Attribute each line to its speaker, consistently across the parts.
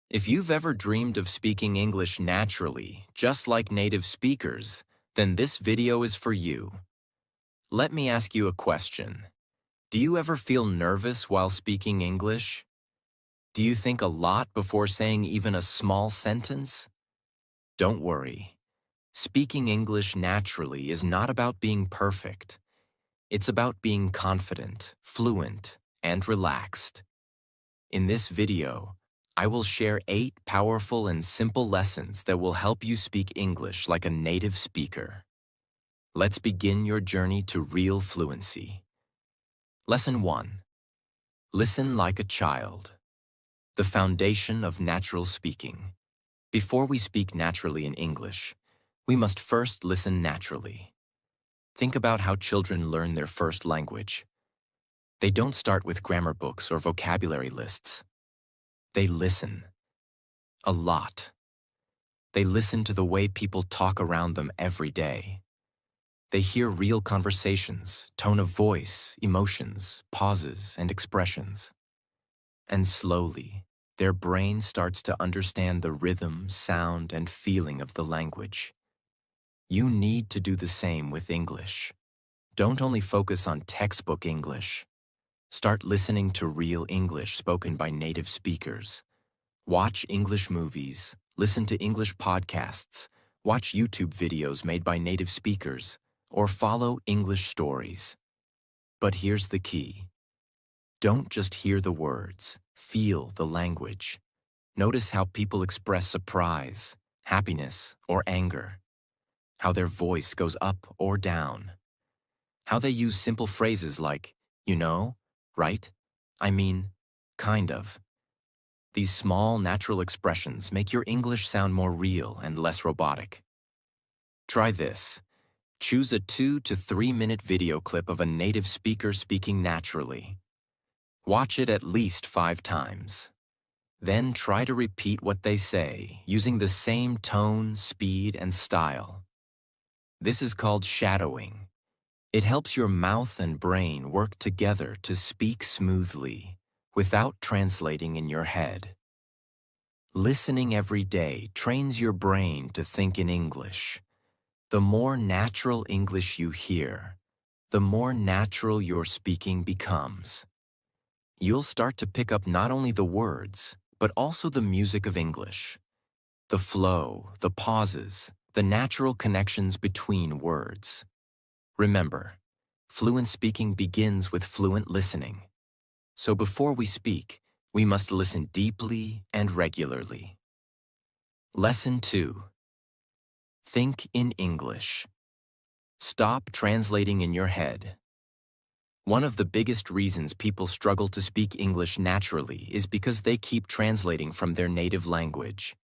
Speaker 1: If you've ever dreamed of speaking English naturally, just like native speakers, then this video is for you. Let me ask you a question. Do you ever feel nervous while speaking English? Do you think a lot before saying even a small sentence? Don't worry. Speaking English naturally is not about being perfect. It's about being confident, fluent, and relaxed. In this video, I will share 8 powerful and simple lessons that will help you speak English like a native speaker. Let's begin your journey to real fluency. Lesson 1. Listen like a child. The foundation of natural speaking. Before we speak naturally in English, we must first listen naturally. Think about how children learn their first language. They don't start with grammar books or vocabulary lists. They listen. A lot. They listen to the way people talk around them every day. They hear real conversations, tone of voice, emotions, pauses, and expressions. And slowly, their brain starts to understand the rhythm, sound, and feeling of the language. You need to do the same with English. Don't only focus on textbook English. Start listening to real English spoken by native speakers. Watch English movies, listen to English podcasts, watch YouTube videos made by native speakers, or follow English stories. But here's the key. Don't just hear the words, feel the language. Notice how people express surprise, happiness, or anger. How their voice goes up or down. How they use simple phrases like, you know, right? I mean, kind of. These small, natural expressions make your English sound more real and less robotic. Try this. Choose a 2 to 3 minute video clip of a native speaker speaking naturally. Watch it at least 5 times. Then try to repeat what they say, using the same tone, speed, and style. This is called shadowing. It helps your mouth and brain work together to speak smoothly, without translating in your head. Listening every day trains your brain to think in English. The more natural English you hear, the more natural your speaking becomes. You'll start to pick up not only the words, but also the music of English. The flow, the pauses, the natural connections between words. Remember, fluent speaking begins with fluent listening. So before we speak, we must listen deeply and regularly. Lesson 2. Think in English. Stop translating in your head. One of the biggest reasons people struggle to speak English naturally is because they keep translating from their native language.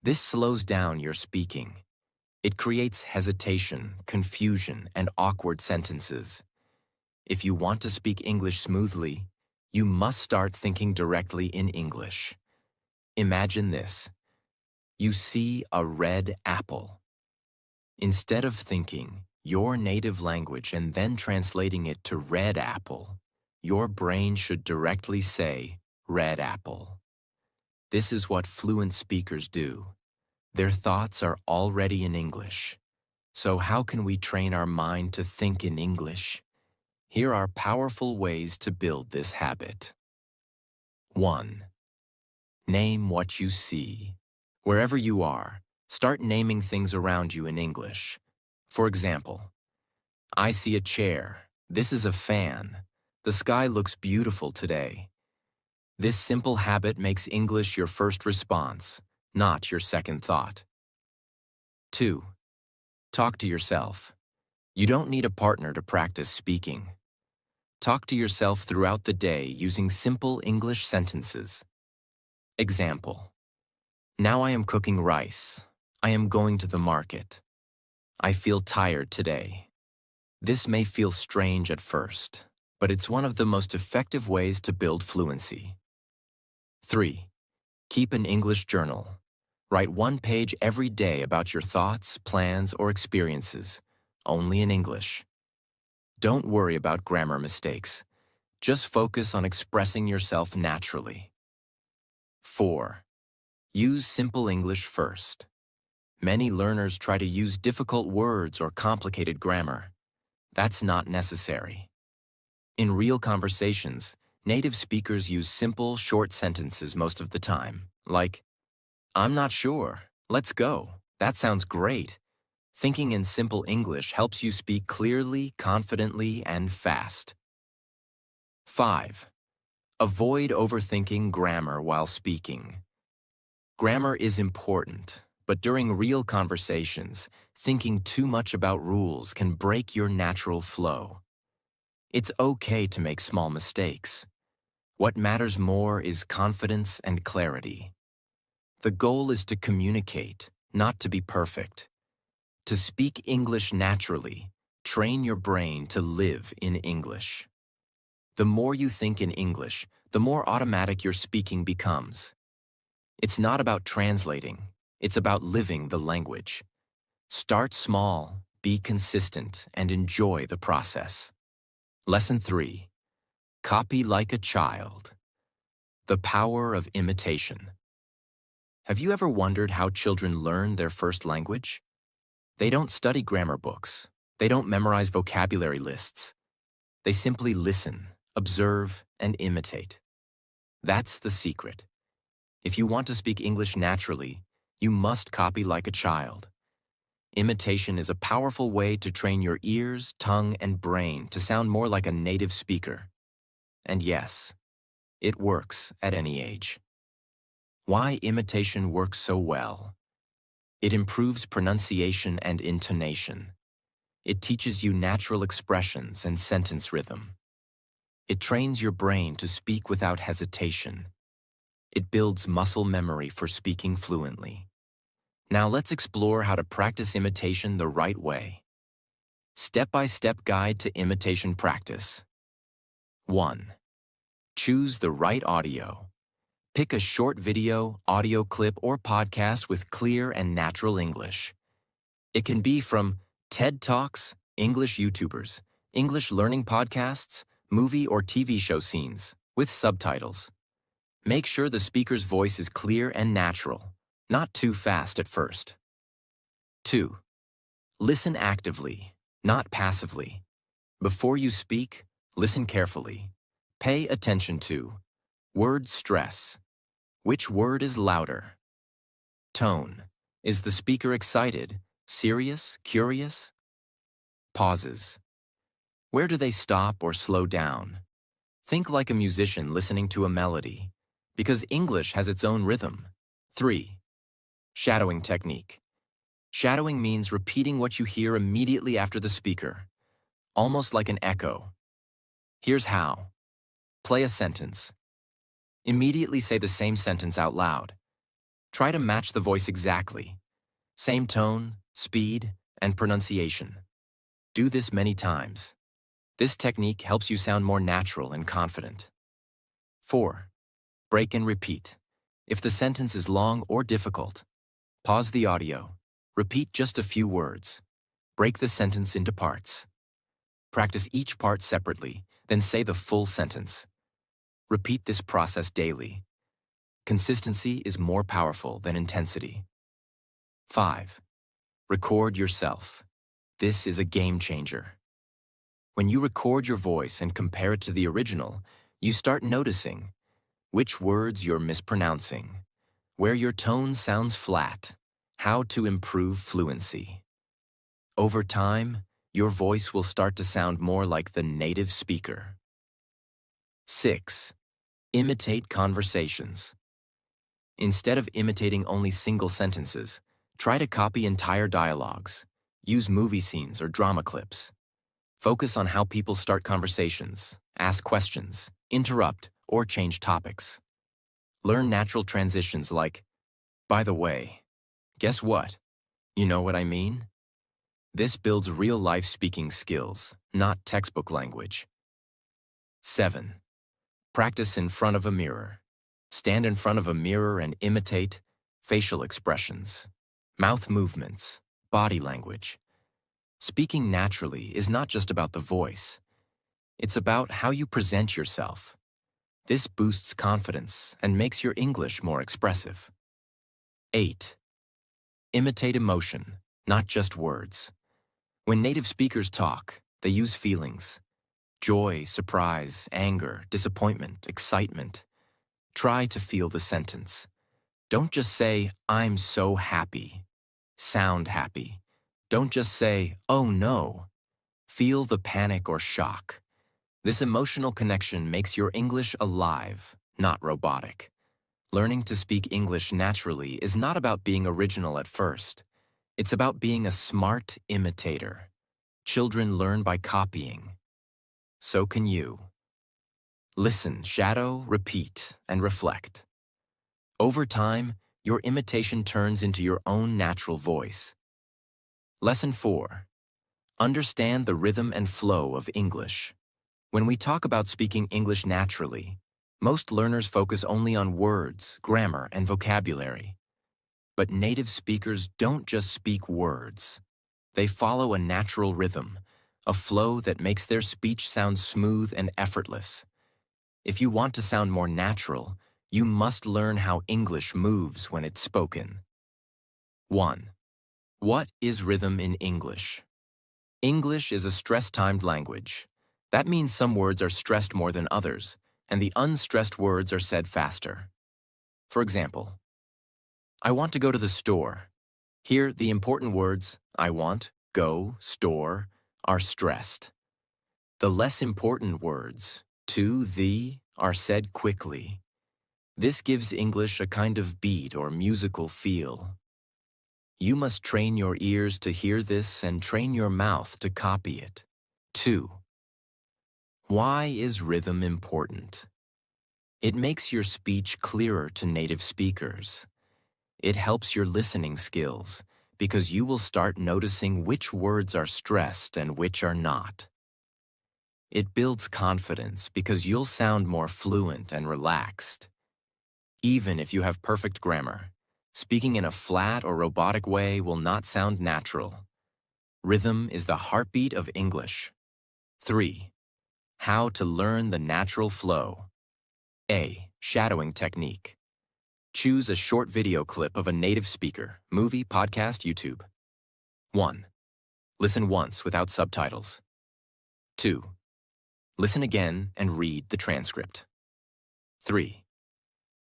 Speaker 1: This slows down your speaking. It creates hesitation, confusion, and awkward sentences. If you want to speak English smoothly, you must start thinking directly in English. Imagine this. You see a red apple. Instead of thinking your native language and then translating it to red apple, your brain should directly say red apple. This is what fluent speakers do. Their thoughts are already in English. So how can we train our mind to think in English? Here are powerful ways to build this habit. 1. Name what you see. Wherever you are, start naming things around you in English. For example, I see a chair. This is a fan. The sky looks beautiful today. This simple habit makes English your first response, not your second thought. 2. Talk to yourself. You don't need a partner to practice speaking. Talk to yourself throughout the day using simple English sentences. Example. Now I am cooking rice. I am going to the market. I feel tired today. This may feel strange at first, but it's one of the most effective ways to build fluency. 3. Keep an English journal. Write 1 page every day about your thoughts, plans, or experiences, only in English. Don't worry about grammar mistakes. Just focus on expressing yourself naturally. 4. Use simple English first. Many learners try to use difficult words or complicated grammar. That's not necessary. In real conversations, native speakers use simple, short sentences most of the time, like, "I'm not sure. Let's go. That sounds great." Thinking in simple English helps you speak clearly, confidently, and fast. 5. Avoid overthinking grammar while speaking. Grammar is important, but during real conversations, thinking too much about rules can break your natural flow. It's okay to make small mistakes. What matters more is confidence and clarity. The goal is to communicate, not to be perfect. To speak English naturally, train your brain to live in English. The more you think in English, the more automatic your speaking becomes. It's not about translating, it's about living the language. Start small, be consistent, and enjoy the process. Lesson 3. Copy like a child. The power of imitation. Have you ever wondered how children learn their first language? They don't study grammar books. They don't memorize vocabulary lists. They simply listen, observe, and imitate. That's the secret. If you want to speak English naturally, you must copy like a child. Imitation is a powerful way to train your ears, tongue, and brain to sound more like a native speaker. And yes, it works at any age. Why imitation works so well? It improves pronunciation and intonation. It teaches you natural expressions and sentence rhythm. It trains your brain to speak without hesitation. It builds muscle memory for speaking fluently. Now let's explore how to practice imitation the right way. Step-by-step guide to imitation practice. 1. Choose the right audio. Pick a short video, audio clip, or podcast with clear and natural English. It can be from TED Talks, English YouTubers, English learning podcasts, movie or TV show scenes, with subtitles. Make sure the speaker's voice is clear and natural, not too fast at first. 2. Listen actively, not passively. Before you speak, listen carefully. Pay attention to word stress. Which word is louder? Tone. Is the speaker excited, serious, curious? Pauses. Where do they stop or slow down? Think like a musician listening to a melody, because English has its own rhythm. 3. Shadowing technique. Shadowing means repeating what you hear immediately after the speaker, almost like an echo. Here's how. Play a sentence. Immediately say the same sentence out loud. Try to match the voice exactly. Same tone, speed, and pronunciation. Do this many times. This technique helps you sound more natural and confident. 4. Break and repeat. If the sentence is long or difficult, pause the audio. Repeat just a few words. Break the sentence into parts. Practice each part separately, then say the full sentence. Repeat this process daily. Consistency is more powerful than intensity. 5. Record yourself. This is a game changer. When you record your voice and compare it to the original, you start noticing which words you're mispronouncing, where your tone sounds flat, how to improve fluency. Over time, your voice will start to sound more like the native speaker. 6. Imitate conversations. Instead of imitating only single sentences, try to copy entire dialogues. Use movie scenes or drama clips. Focus on how people start conversations, ask questions, interrupt, or change topics. Learn natural transitions like, "By the way, guess what? You know what I mean?" This builds real-life speaking skills, not textbook language. 7. Practice in front of a mirror. Stand in front of a mirror and imitate facial expressions, mouth movements, body language. Speaking naturally is not just about the voice. It's about how you present yourself. This boosts confidence and makes your English more expressive. 8. Imitate emotion, not just words. When native speakers talk, they use feelings. Joy, surprise, anger, disappointment, excitement. Try to feel the sentence. Don't just say, "I'm so happy." Sound happy. Don't just say, "Oh no." Feel the panic or shock. This emotional connection makes your English alive, not robotic. Learning to speak English naturally is not about being original at first. It's about being a smart imitator. Children learn by copying. So can you. Listen, shadow, repeat, and reflect. Over time, your imitation turns into your own natural voice. Lesson 4. Understand the rhythm and flow of English. When we talk about speaking English naturally, most learners focus only on words, grammar, and vocabulary. But native speakers don't just speak words. They follow a natural rhythm, a flow that makes their speech sound smooth and effortless. If you want to sound more natural, you must learn how English moves when it's spoken. 1. What is rhythm in English? English is a stress-timed language. That means some words are stressed more than others, and the unstressed words are said faster. For example, I want to go to the store. Here, the important words, I want, go, store, are stressed. The less important words, to, the, are said quickly. This gives English a kind of beat or musical feel. You must train your ears to hear this and train your mouth to copy it. 2. Why is rhythm important? It makes your speech clearer to native speakers. It helps your listening skills because you will start noticing which words are stressed and which are not. It builds confidence because you'll sound more fluent and relaxed. Even if you have perfect grammar, speaking in a flat or robotic way will not sound natural. Rhythm is the heartbeat of English. 3. How to learn the natural flow. A. Shadowing technique. Choose a short video clip of a native speaker, movie, podcast, YouTube. 1. Listen once without subtitles. 2. Listen again and read the transcript. 3.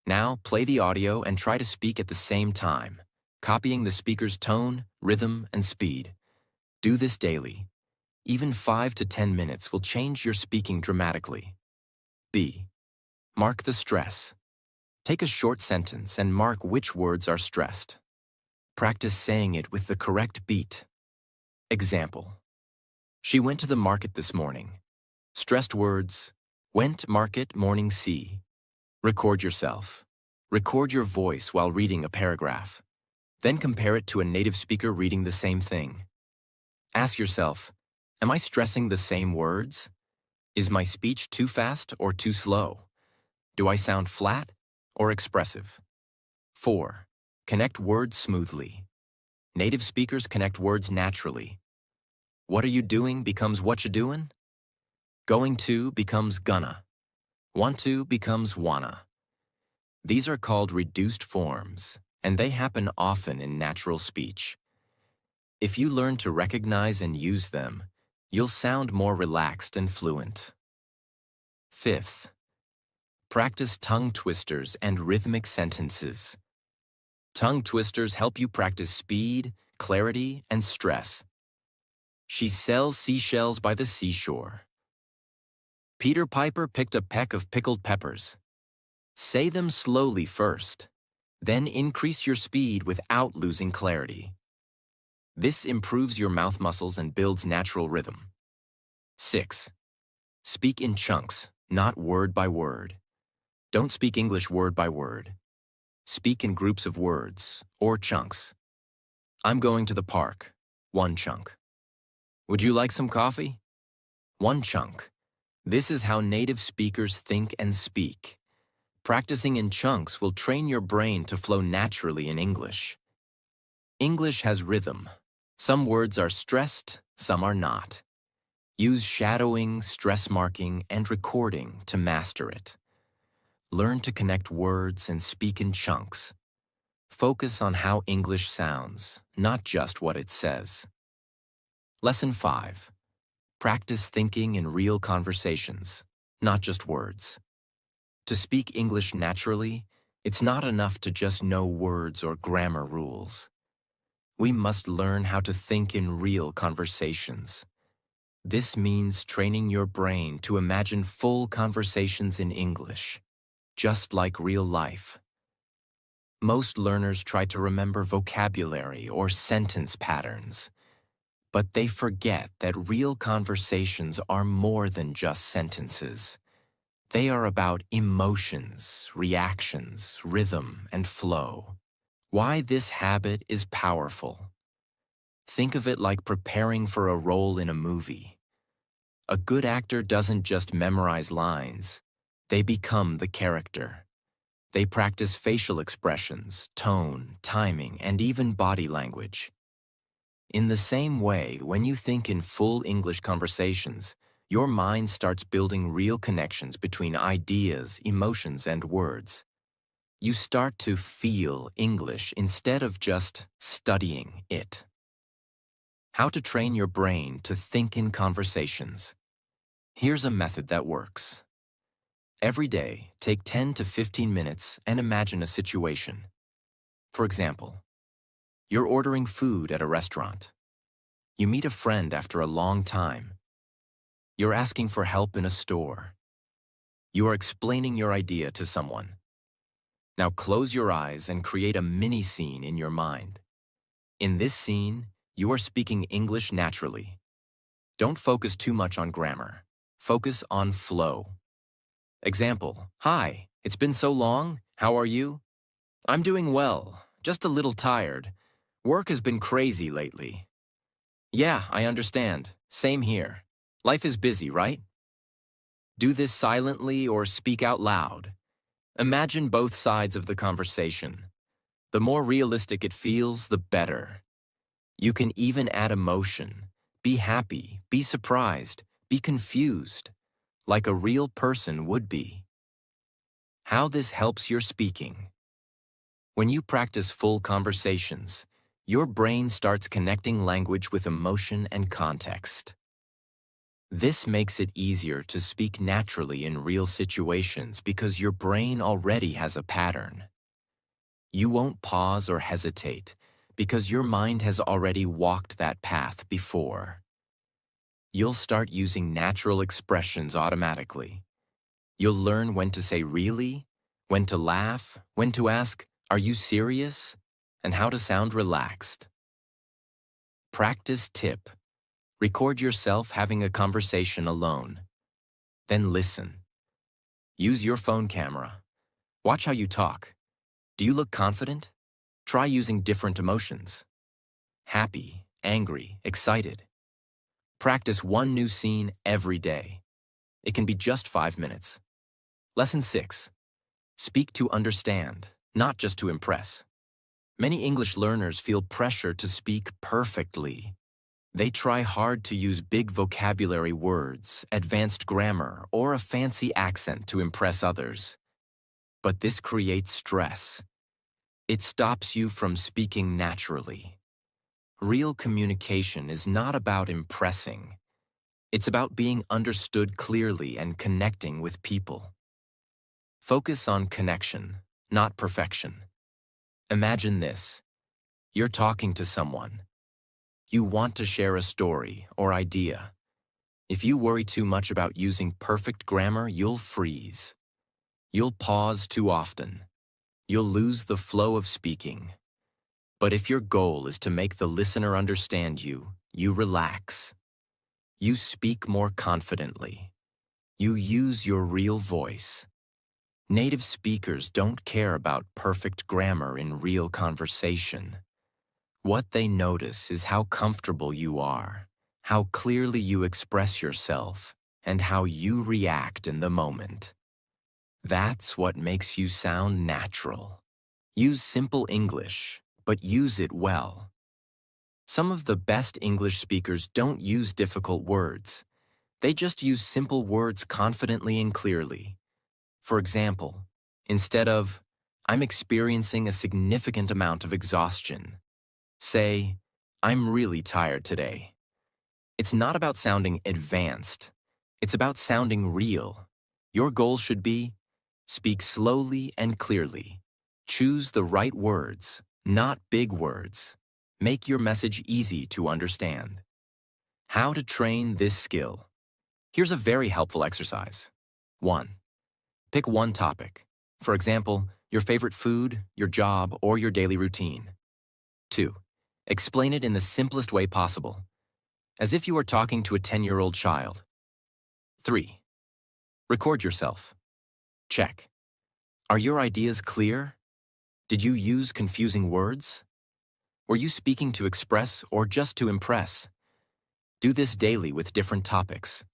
Speaker 1: Now play the audio and try to speak at the same time, copying the speaker's tone, rhythm, and speed. Do this daily. Even 5 to 10 minutes will change your speaking dramatically. B. Mark the stress. Take a short sentence and mark which words are stressed. Practice saying it with the correct beat. Example. She went to the market this morning. Stressed words, went market morning see. Record yourself. Record your voice while reading a paragraph. Then compare it to a native speaker reading the same thing. Ask yourself, am I stressing the same words? Is my speech too fast or too slow? Do I sound flat or expressive? 4. Connect words smoothly. Native speakers connect words naturally. What are you doing becomes what you doing? Going to becomes gonna. Want to becomes wanna. These are called reduced forms, and they happen often in natural speech. If you learn to recognize and use them, you'll sound more relaxed and fluent. 5th. Practice tongue twisters and rhythmic sentences. Tongue twisters help you practice speed, clarity, and stress. She sells seashells by the seashore. Peter Piper picked a peck of pickled peppers. Say them slowly first, then increase your speed without losing clarity. This improves your mouth muscles and builds natural rhythm. 6. Speak in chunks, not word by word. Don't speak English word by word. Speak in groups of words, or chunks. I'm going to the park. 1 chunk. Would you like some coffee? 1 chunk. This is how native speakers think and speak. Practicing in chunks will train your brain to flow naturally in English. English has rhythm. Some words are stressed, some are not. Use shadowing, stress marking, and recording to master it. Learn to connect words and speak in chunks. Focus on how English sounds, not just what it says. Lesson 5. Practice thinking in real conversations, not just words. To speak English naturally, it's not enough to just know words or grammar rules. We must learn how to think in real conversations. This means training your brain to imagine full conversations in English, just like real life. Most learners try to remember vocabulary or sentence patterns, but they forget that real conversations are more than just sentences. They are about emotions, reactions, rhythm, and flow. Why this habit is powerful. Think of it like preparing for a role in a movie. A good actor doesn't just memorize lines, they become the character. They practice facial expressions, tone, timing, and even body language. In the same way, when you think in full English conversations, your mind starts building real connections between ideas, emotions, and words. You start to feel English instead of just studying it. How to train your brain to think in conversations. Here's a method that works. Every day, take 10 to 15 minutes and imagine a situation. For example, you're ordering food at a restaurant. You meet a friend after a long time. You're asking for help in a store. You are explaining your idea to someone. Now close your eyes and create a mini scene in your mind. In this scene, you are speaking English naturally. Don't focus too much on grammar. Focus on flow. Example, "Hi, it's been so long. How are you?" "I'm doing well, just a little tired. Work has been crazy lately." "Yeah, I understand. Same here. Life is busy, right?" Do this silently or speak out loud. Imagine both sides of the conversation. The more realistic it feels, the better. You can even add emotion. Be happy, be surprised, be confused, like a real person would be. How this helps your speaking. When you practice full conversations, your brain starts connecting language with emotion and context. This makes it easier to speak naturally in real situations because your brain already has a pattern. You won't pause or hesitate because your mind has already walked that path before. You'll start using natural expressions automatically. You'll learn when to say really, when to laugh, when to ask, "Are you serious?" and how to sound relaxed. Practice tip. Record yourself having a conversation alone. Then listen. Use your phone camera. Watch how you talk. Do you look confident? Try using different emotions. Happy, angry, excited. Practice one new scene every day. It can be just 5 minutes. Lesson 6. Speak to understand, not just to impress. Many English learners feel pressure to speak perfectly. They try hard to use big vocabulary words, advanced grammar, or a fancy accent to impress others. But this creates stress. It stops you from speaking naturally. Real communication is not about impressing. It's about being understood clearly and connecting with people. Focus on connection, not perfection. Imagine this. You're talking to someone. You want to share a story or idea. If you worry too much about using perfect grammar, you'll freeze. You'll pause too often. You'll lose the flow of speaking. But if your goal is to make the listener understand you, you relax. You speak more confidently. You use your real voice. Native speakers don't care about perfect grammar in real conversation. What they notice is how comfortable you are, how clearly you express yourself, and how you react in the moment. That's what makes you sound natural. Use simple English, but use it well. Some of the best English speakers don't use difficult words. They just use simple words confidently and clearly. For example, Instead of, I'm experiencing a significant amount of exhaustion, say, I'm really tired today. It's not about sounding advanced. It's about sounding real. Your goal should be, speak slowly and clearly. Choose the right words, not big words. Make your message easy to understand. How to train this skill. Here's a very helpful exercise. 1. Pick one topic. For example, your favorite food, your job, or your daily routine. 2. Explain it in the simplest way possible, as if you were talking to a 10-year-old child. 3. Record yourself. Check. Are your ideas clear? Did you use confusing words? Were you speaking to express or just to impress? Do this daily with different topics.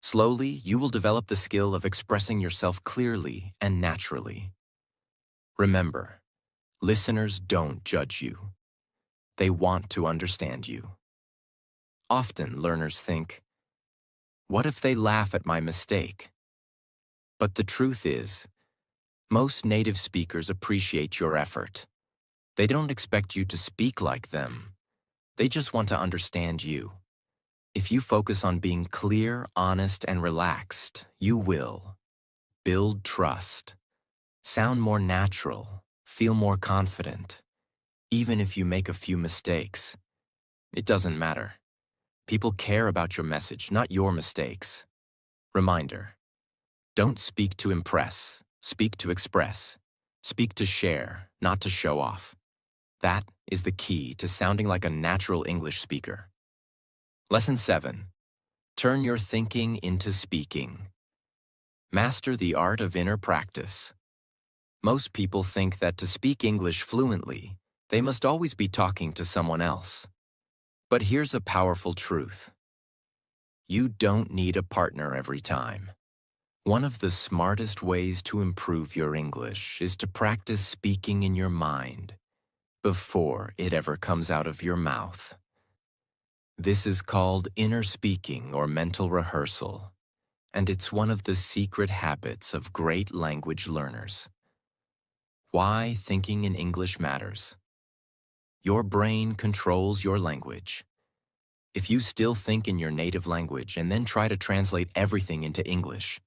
Speaker 1: Slowly, you will develop the skill of expressing yourself clearly and naturally. Remember, listeners don't judge you. They want to understand you. Often, learners think, what if they laugh at my mistake? But the truth is, most native speakers appreciate your effort. They don't expect you to speak like them. They just want to understand you. If you focus on being clear, honest, and relaxed, you will build trust, sound more natural, feel more confident. Even if you make a few mistakes, it doesn't matter. People care about your message, not your mistakes. Reminder, don't speak to impress, speak to express. Speak to share, not to show off. That is the key to sounding like a natural English speaker. Lesson 7. Turn your thinking into speaking. Master the art of inner practice. Most people think that to speak English fluently, they must always be talking to someone else. But here's a powerful truth. You don't need a partner every time. One of the smartest ways to improve your English is to practice speaking in your mind before it ever comes out of your mouth. This is called inner speaking or mental rehearsal, and it's one of the secret habits of great language learners. Why thinking in English matters. Your brain controls your language. If you still think in your native language and then try to translate everything into English,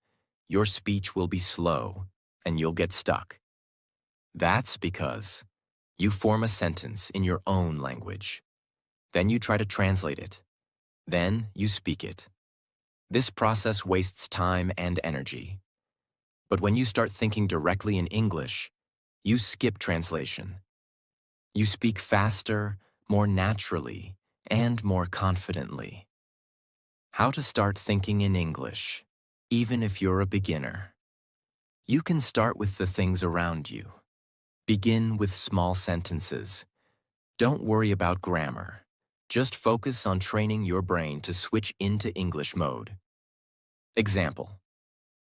Speaker 1: your speech will be slow and you'll get stuck. That's because you form a sentence in your own language. Then you try to translate it. Then you speak it. This process wastes time and energy. But when you start thinking directly in English, you skip translation. You speak faster, more naturally, and more confidently. How to start thinking in English, even if you're a beginner. You can start with the things around you. Begin with small sentences. Don't worry about grammar. Just focus on training your brain to switch into English mode. Example.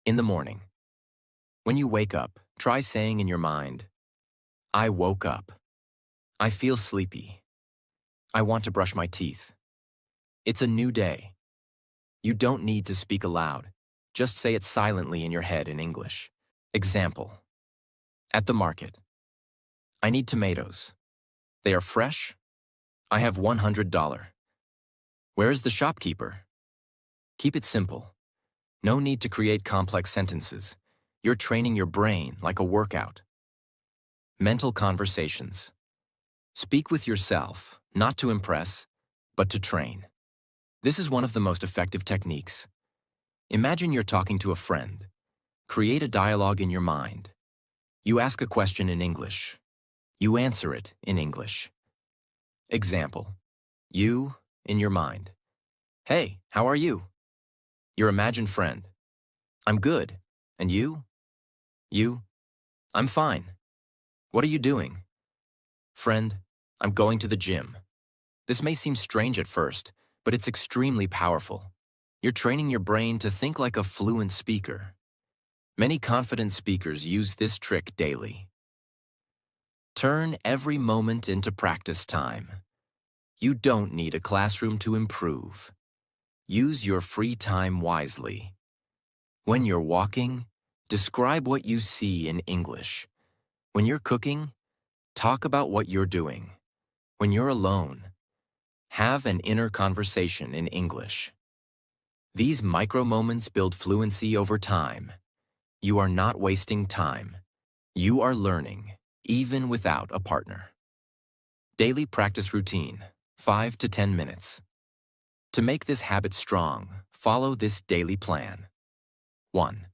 Speaker 1: In the morning. When you wake up, try saying in your mind, I woke up. I feel sleepy. I want to brush my teeth. It's a new day. You don't need to speak aloud. Just say it silently in your head in English. Example. At the market. I need tomatoes. They are fresh? I have $100. Where is the shopkeeper? Keep it simple. No need to create complex sentences. You're training your brain like a workout. Mental conversations. Speak with yourself, not to impress, but to train. This is one of the most effective techniques. Imagine you're talking to a friend. Create a dialogue in your mind. You ask a question in English. You answer it in English. Example. You, in your mind. Hey, how are you? Your imagined friend. I'm good. And you? You? I'm fine. What are you doing? Friend, I'm going to the gym. This may seem strange at first, but it's extremely powerful. You're training your brain to think like a fluent speaker. Many confident speakers use this trick daily. Turn every moment into practice time. You don't need a classroom to improve. Use your free time wisely. When you're walking, Describe what you see in English. When you're cooking, talk about what you're doing. When you're alone, have an inner conversation in English. These micro moments build fluency over time. You are not wasting time. You are learning, even without a partner. Daily practice routine, 5 to 10 minutes. To make this habit strong, follow this daily plan. 1.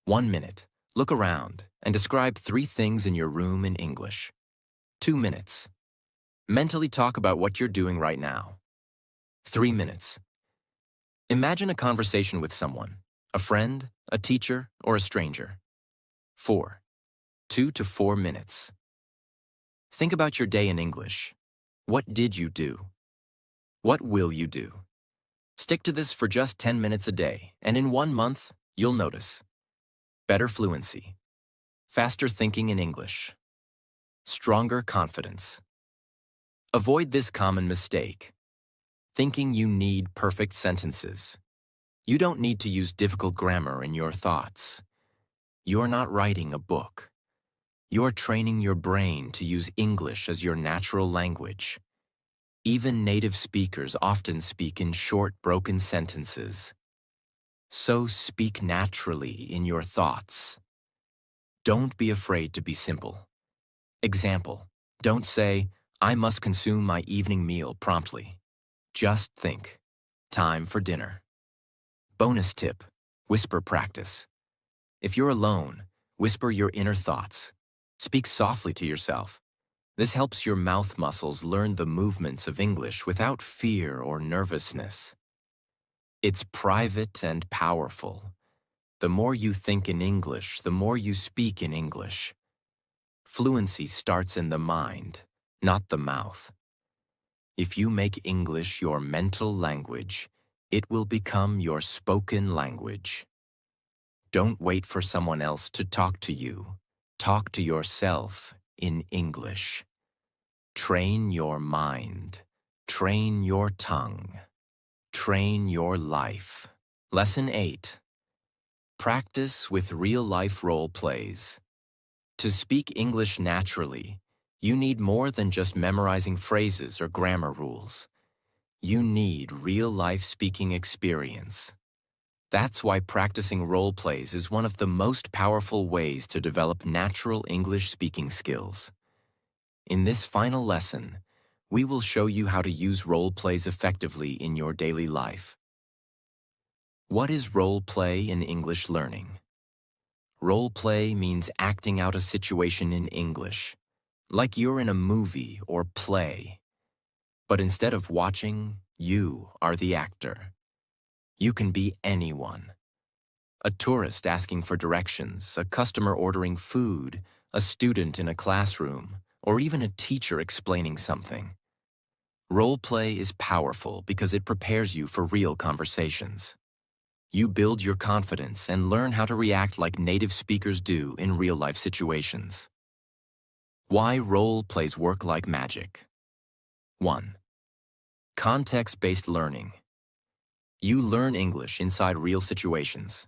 Speaker 1: 1 minute. Look around and describe 3 things in your room in English. 2 minutes. Mentally talk about what you're doing right now. 3 minutes. Imagine a conversation with someone, a friend, a teacher, or a stranger. 4. 2 to 4 minutes. Think about your day in English. What did you do? What will you do? Stick to this for just 10 minutes a day, and in 1 month, you'll notice. Better fluency. Faster thinking in English. Stronger confidence. Avoid this common mistake. Thinking you need perfect sentences. You don't need to use difficult grammar in your thoughts. You're not writing a book. You're training your brain to use English as your natural language. Even native speakers often speak in short, broken sentences. So speak naturally in your thoughts. Don't be afraid to be simple. Example, don't say, I must consume my evening meal promptly. Just think, time for dinner. Bonus tip, whisper practice. If you're alone, whisper your inner thoughts. Speak softly to yourself. This helps your mouth muscles learn the movements of English without fear or nervousness. It's private and powerful. The more you think in English, the more you speak in English. Fluency starts in the mind, not the mouth. If you make English your mental language, it will become your spoken language. Don't wait for someone else to talk to you. Talk to yourself in English. Train your mind. Train your tongue. Train your life. Lesson 8. Practice with real-life role plays. To speak English naturally, you need more than just memorizing phrases or grammar rules. You need real-life speaking experience. That's why practicing role plays is one of the most powerful ways to develop natural English speaking skills. In this final lesson, we will show you how to use role plays effectively in your daily life. What is role play in English learning? Role play means acting out a situation in English, like you're in a movie or play. But instead of watching, you are the actor. You can be anyone. A tourist asking for directions, a customer ordering food, a student in a classroom, or even a teacher explaining something. Role play is powerful because it prepares you for real conversations. You build your confidence and learn how to react like native speakers do in real-life situations. Why role plays work like magic? 1. Context-based learning. You learn English inside real situations.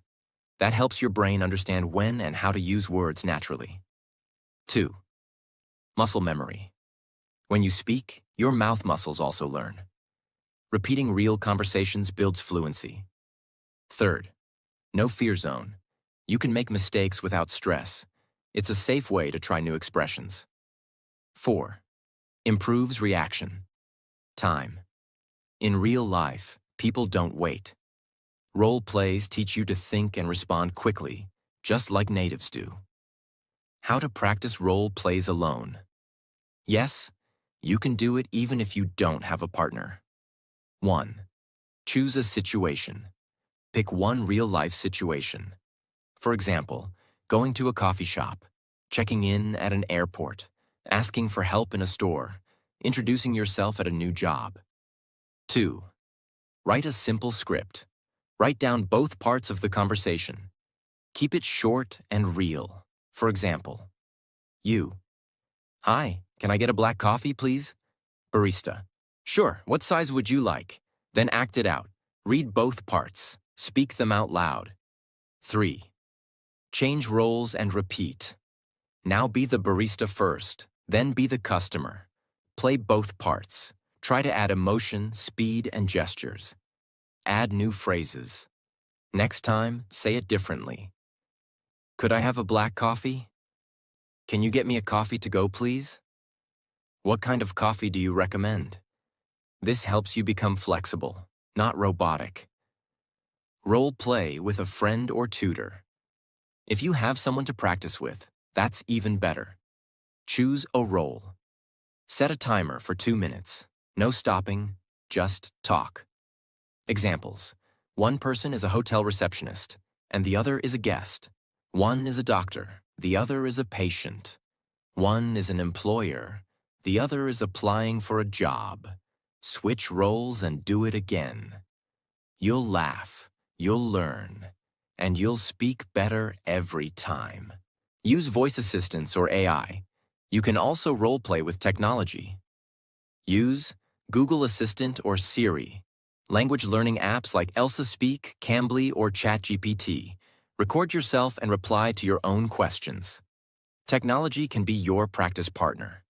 Speaker 1: That helps your brain understand when and how to use words naturally. 2. Muscle memory. When you speak, your mouth muscles also learn. Repeating real conversations builds fluency. 3. No fear zone. You can make mistakes without stress. It's a safe way to try new expressions. 4. Improves reaction. Time. In real life, people don't wait. Role plays teach you to think and respond quickly, just like natives do. How to practice role plays alone. Yes, you can do it even if you don't have a partner. 1. Choose a situation. Pick one real-life situation. For example, going to a coffee shop, checking in at an airport, asking for help in a store, introducing yourself at a new job. 2. Write a simple script. Write down both parts of the conversation. Keep it short and real. For example, you. Hi, can I get a black coffee, please? Barista. Sure, what size would you like? Then act it out. Read both parts. Speak them out loud. 3. Change roles and repeat. Now be the barista first, then be the customer. Play both parts. Try to add emotion, speed, and gestures. Add new phrases. Next time, say it differently. Could I have a black coffee? Can you get me a coffee to go, please? What kind of coffee do you recommend? This helps you become flexible, not robotic. Role play with a friend or tutor. If you have someone to practice with, that's even better. Choose a role. Set a timer for 2 minutes. No stopping, just talk. Examples. One person is a hotel receptionist, and the other is a guest. One is a doctor, the other is a patient. One is an employer, the other is applying for a job. Switch roles and do it again. You'll laugh, you'll learn, and you'll speak better every time. Use voice assistants or AI. You can also role-play with technology. Use Google Assistant or Siri. Language learning apps like Elsa Speak, Cambly, or ChatGPT. Record yourself and reply to your own questions. Technology can be your practice partner.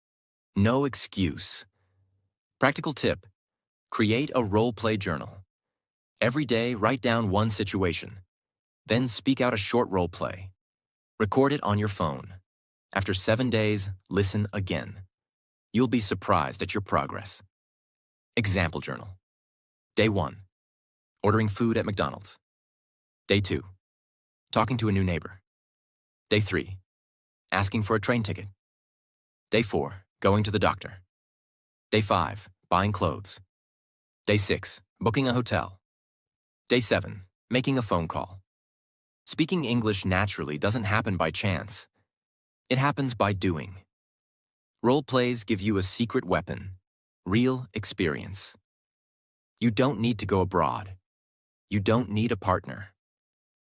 Speaker 1: No excuse. Practical tip. Create a role-play journal. Every day, write down one situation. Then speak out a short role-play. Record it on your phone. After 7 days, listen again. You'll be surprised at your progress. Example journal. Day 1. Ordering food at McDonald's. Day 2. Talking to a new neighbor. Day 3. Asking for a train ticket. Day 4. Going to the doctor. Day 5. Buying clothes. Day 6. Booking a hotel. Day 7. Making a phone call. Speaking English naturally doesn't happen by chance. It happens by doing. Role plays give you a secret weapon, real experience. You don't need to go abroad. You don't need a partner.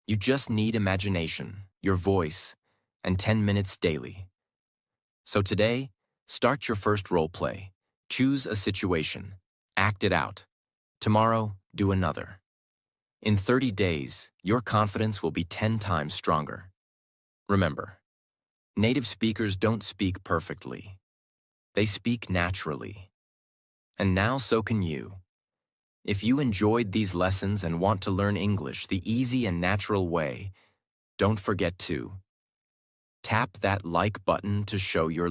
Speaker 1: You just need imagination, your voice, and 10 minutes daily. So today, start your first role play. Choose a situation. Act it out. Tomorrow, do another. In 30 days, your confidence will be 10 times stronger. Remember, native speakers don't speak perfectly. They speak naturally. And now so can you. If you enjoyed these lessons and want to learn English the easy and natural way, don't forget to tap that like button to show your